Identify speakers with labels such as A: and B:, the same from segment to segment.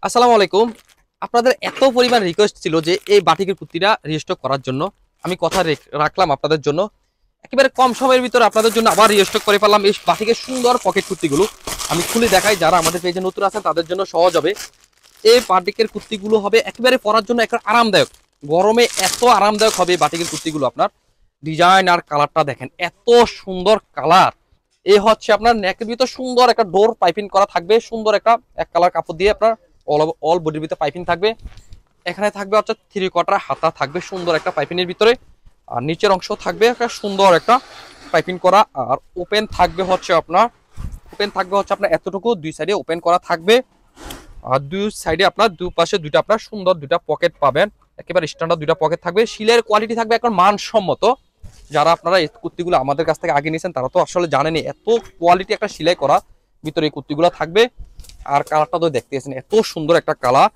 A: আসসালামু আলাইকুম। আপনাদের এত পরিমাণ রিকোয়েস্ট ছিল যে এই বাটিকের কুর্তিটা রিস্টক করার জন্য আমি কথা রাখলাম আপনাদের জন্য। একেবারে কম সময়ের ভিতরে আপনাদের জন্য আবার রিস্টক করে ফেললাম এই বাটিকের সুন্দর পকেট কুর্তিগুলো। আমি খুলে দেখাই, যারা আমাদের পেজে নতুন আছেন তাদের জন্য সহজ হবে। এই বাটিকের কুর্তিগুলো হবে একেবারে পরার জন্য একটা আরামদায়ক, গরমে এত আরামদায়ক হবে এই বাটিকের কুর্তিগুলো। আপনার ডিজাইন আর কালারটা দেখেন, এত সুন্দর কালার। এই হচ্ছে আপনার নেকের ভিতর সুন্দর একটা ডোর পাইপিং করা থাকবে, সুন্দর একটা এক কালার কাপড় দিয়ে আপনার অল বডির ভিতরে পাইপিং থাকবে। এখানে থাকবে হচ্ছে 3/4 হাতা থাকবে সুন্দর একটা পাইপিংয়ের ভিতরে, আর নিচের অংশ থাকবে একটা সুন্দর একটা পাইপিং করা। আর ওপেন থাকবে হচ্ছে আপনার এতটুকু, দুই সাইডে ওপেন করা থাকবে। আর দুই সাইডে আপনার দুই পাশে দুইটা আপনার সুন্দর দুইটা পকেট পাবেন, একেবারে স্ট্যান্ডার্ড দুইটা পকেট থাকবে। শিলের কোয়ালিটি থাকবে এখন মানসম্মত। যারা আপনারা এই কুর্তিগুলো আমাদের কাছ থেকে আগে নিয়েছেন তারা তো আসলে জানেনি এত কোয়ালিটি একটা সেলাই করা ভিতরে এই কুর্তিগুলো থাকবে। আর কালারটা তো দেখতেছেন এত সুন্দর একটা কালার।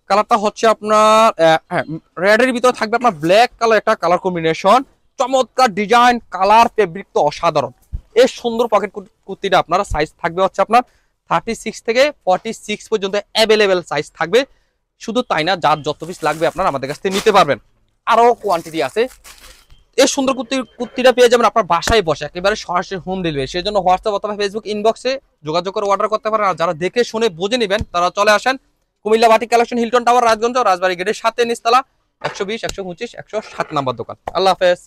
A: কালারটা হচ্ছে আপনার রেডের ভিতরে থাকবে আপনার ব্ল্যাক কালার একটা কালার কম্বিনেশন। চমৎকার ডিজাইন, কালার, ফেব্রিক তো অসাধারণ। এই সুন্দর পকেট কুর্তিটা আপনারা সাইজ থাকবে হচ্ছে আপনার 36 থেকে 46 পর্যন্ত অ্যাভেলেবেল সাইজ থাকবে। শুধু তাই না, যার যত পিস লাগবে আপনারা আমাদের কাছ থেকে নিতে পারবেন, আরো কোয়ান্টিটি আছে। এই সুন্দর কুর্তিটা পেয়ে যাবেন আপনার বাসায় বসে, একেবারে সরাসরি হোম ডেলিভারি। সেই জন্য হোয়াটসঅ্যাপ অথবা ফেসবুক ইনবক্সে যোগাযোগ করে অর্ডার করতে পারেন। আর যারা দেখে শুনে বুঝে নেবেন তারা চলে আসেন Comilla batik collection, Hilton tower, Rajganj, Rajbari গেটের সাথে নিচতলা, 120, 125, 107 নাম্বার দোকান। আল্লাহ হাফেজ।